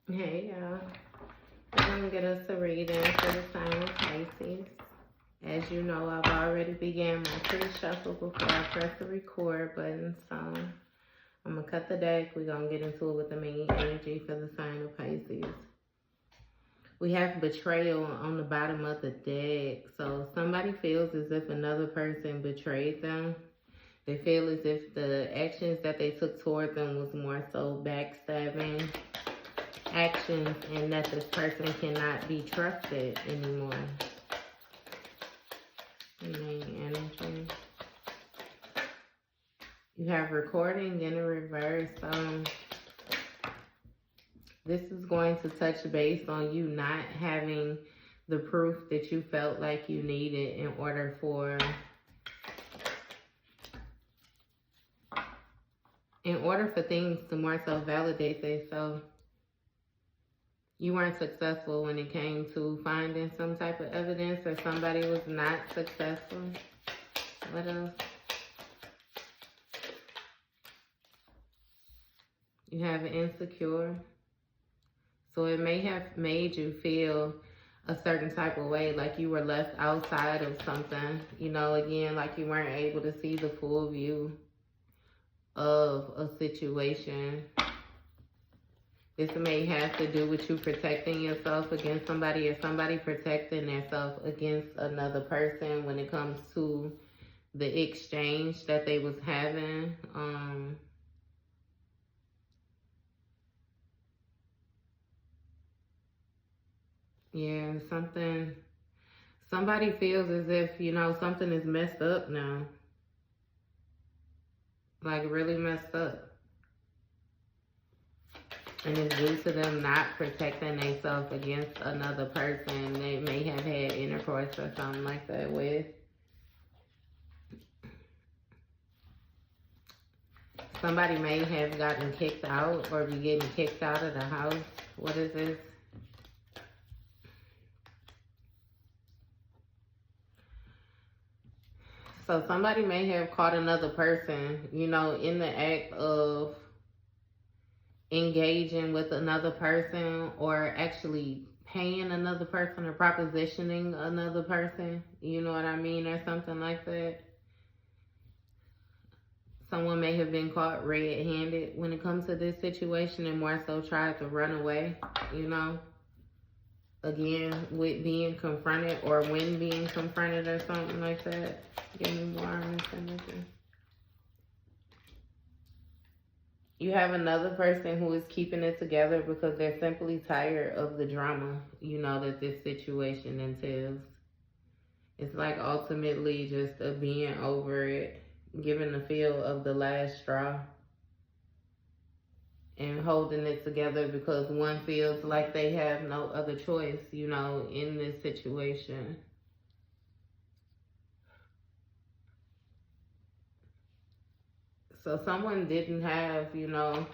Hey y'all, I'm gonna get us a reading for the sign of Pisces. As you know, I've already began my pre-shuffle before I press the record button, so I'm gonna cut the deck. We're gonna get into it with the main energy for the sign of Pisces. We have betrayal on the bottom of the deck, so somebody feels as if another person betrayed them. They feel as if the actions that they took toward them was more so backstabbing actions and that this person cannot be trusted anymore. Main energy. You have recording in a reverse. This is going to touch base on you not having the proof that you felt like you needed in order for things to more so validate themselves. You weren't successful when it came to finding some type of evidence, or somebody was not successful. What else? You have insecure. So it may have made you feel a certain type of way, like you were left outside of something. You know, again, like you weren't able to see the full view of a situation. This may have to do with you protecting yourself against somebody, or somebody protecting themselves against another person when it comes to the exchange that they was having. Yeah, somebody feels as if, you know, something is messed up now. Like really messed up. And it's due to them not protecting themselves against another person they may have had intercourse or something like that with. Somebody may have gotten kicked out or be getting kicked out of the house. What is this? So somebody may have caught another person, you know, in the act of engaging with another person, or actually paying another person or propositioning another person, you know what I mean, or something like that. Someone may have been caught red-handed when it comes to this situation and more so tried to run away, you know, again, with being confronted or when being confronted or something like that. Give me more on this energy. You have another person who is keeping it together because they're simply tired of the drama, you know, that this situation entails. It's like ultimately just a being over it, giving the feel of the last straw, and holding it together because one feels like they have no other choice, you know, in this situation. So someone didn't have, you know,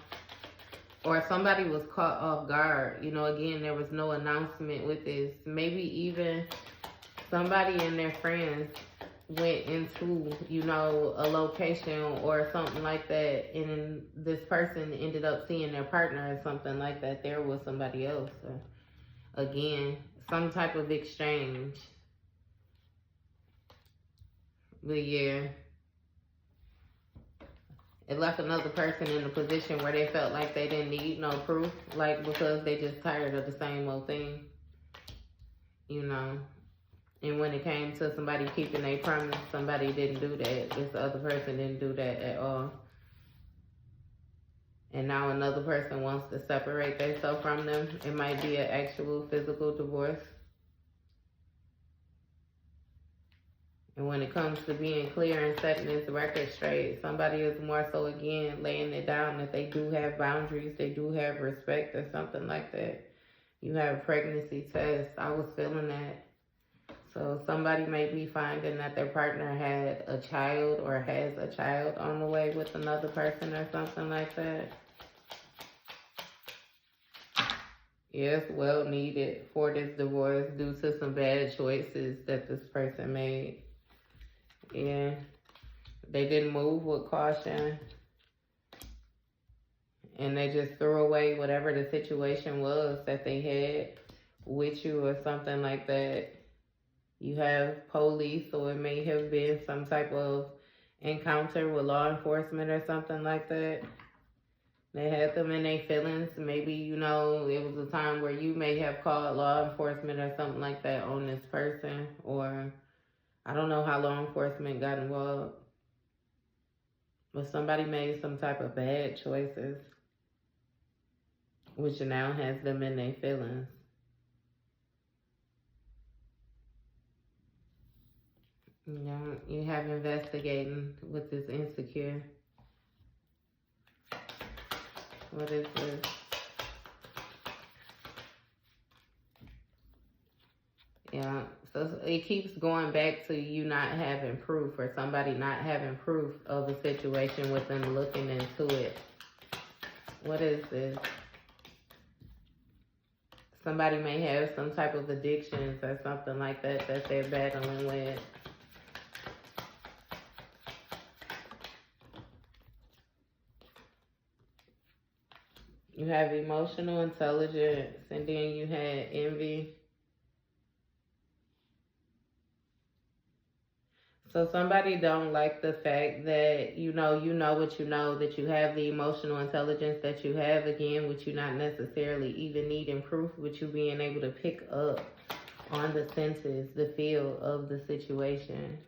or somebody was caught off guard. You know, again, there was no announcement with this. Maybe even somebody and their friends went into, you know, a location or something like that, and then this person ended up seeing their partner or something like that there was somebody else. Or, again, some type of exchange. But yeah, it left another person in a position where they felt like they didn't need no proof, like because they just tired of the same old thing, you know. And when it came to somebody keeping their promise, somebody didn't do that. This other person didn't do that at all. And now another person wants to separate themselves from them. It might be an actual physical divorce. And when it comes to being clear and setting this record straight, somebody is more so, again, laying it down that they do have boundaries, they do have respect or something like that. You have a pregnancy test. I was feeling that. So somebody may be finding that their partner had a child or has a child on the way with another person or something like that. Yes, well needed for this divorce due to some bad choices that this person made. Yeah, they didn't move with caution. and they just threw away whatever the situation was that they had with you or something like that. You have police, or it may have been some type of encounter with law enforcement or something like that. They had them in their feelings. Maybe, you know, it was a time where you may have called law enforcement or something like that on this person, or I don't know how law enforcement got involved, but somebody made some type of bad choices, which now has them in their feelings. Yeah, you have investigating with this insecure. What is this? Yeah, so it keeps going back to you not having proof, or somebody not having proof of a situation with them looking into it. What is this? Somebody may have some type of addictions or something like that that they're battling with. You have emotional intelligence, and then you had envy. So somebody don't like the fact that, you know what you know, that you have the emotional intelligence that you have, again, which you not necessarily even needing proof, with you being able to pick up on the senses, the feel of the situation.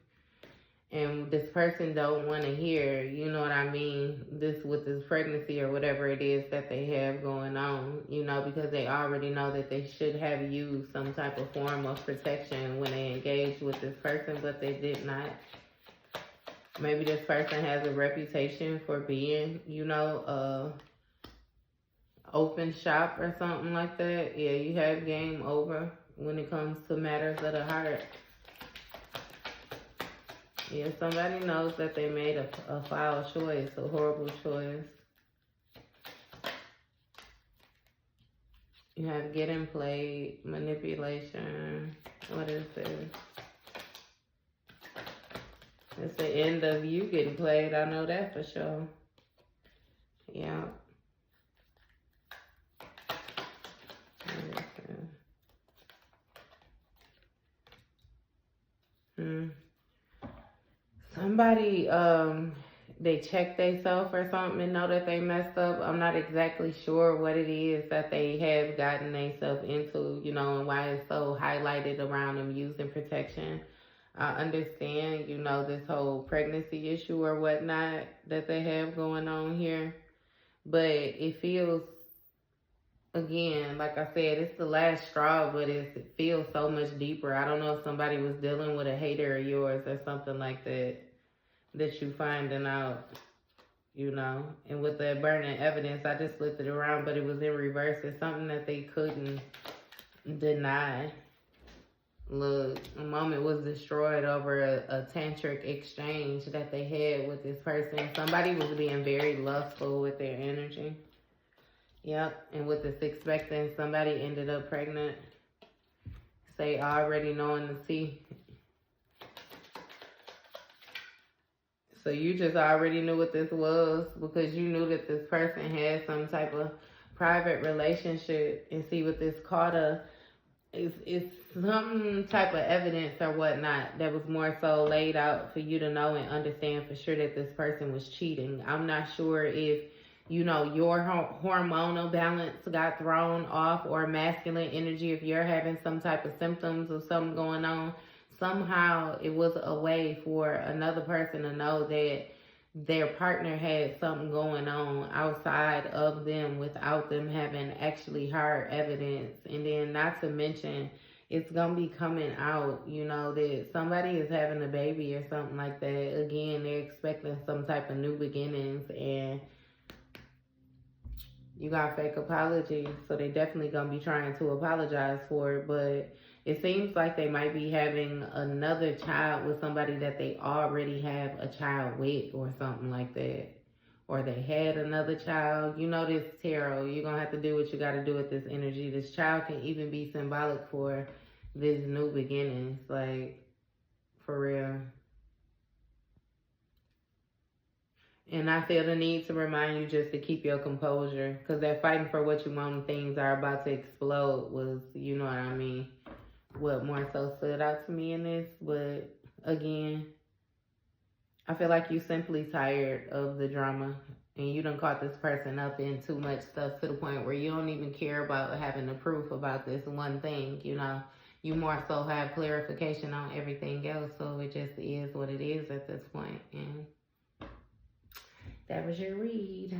And this person don't want to hear, you know what I mean, this with this pregnancy or whatever it is that they have going on, you know, because they already know that they should have used some type of form of protection when they engaged with this person, but they did not. Maybe this person has a reputation for being, you know, open shop or something like that. Yeah, you have game over when it comes to matters of the heart. Yeah, somebody knows that they made a foul choice, a horrible choice. You have getting played, manipulation. What is this? It's the end of you getting played. I know that for sure. Yeah. Somebody, they check themselves or something and know that they messed up. I'm not exactly sure what it is that they have gotten themselves into, you know, and why it's so highlighted around them using protection. I understand, you know, this whole pregnancy issue or whatnot that they have going on here. But it feels, again, like I said, it's the last straw, but it feels so much deeper. I don't know if somebody was dealing with a hater of yours or something like that you finding out, you know. And with the burning evidence, I just flipped it around, but it was in reverse. It's something that they couldn't deny. Look, a moment was destroyed over a tantric exchange that they had with this person. Somebody was being very lustful with their energy. Yep, and with this expecting, somebody ended up pregnant. Say already knowing the tea. So you just already knew what this was because you knew that this person had some type of private relationship. And see, with this Carter, it's some type of evidence or whatnot that was more so laid out for you to know and understand for sure that this person was cheating. I'm not sure if, you know, your hormonal balance got thrown off, or masculine energy, if you're having some type of symptoms or something going on. Somehow it was a way for another person to know that their partner had something going on outside of them without them having actually hard evidence. And then not to mention, it's going to be coming out, you know, that somebody is having a baby or something like that. Again, they're expecting some type of new beginnings, and you got fake apologies, so they definitely going to be trying to apologize for it. But it seems like they might be having another child with somebody that they already have a child with or something like that. Or they had another child. You know this tarot. You're going to have to do what you got to do with this energy. This child can even be symbolic for this new beginnings. Like, for real. And I feel the need to remind you just to keep your composure. Because that fighting for what you want and things are about to explode was, you know what I mean, what more so stood out to me in this. But again, I feel like you simply tired of the drama. And you done caught this person up in too much stuff to the point where you don't even care about having the proof about this one thing, you know. You more so have clarification on everything else. So it just is what it is at this point. And that was your read.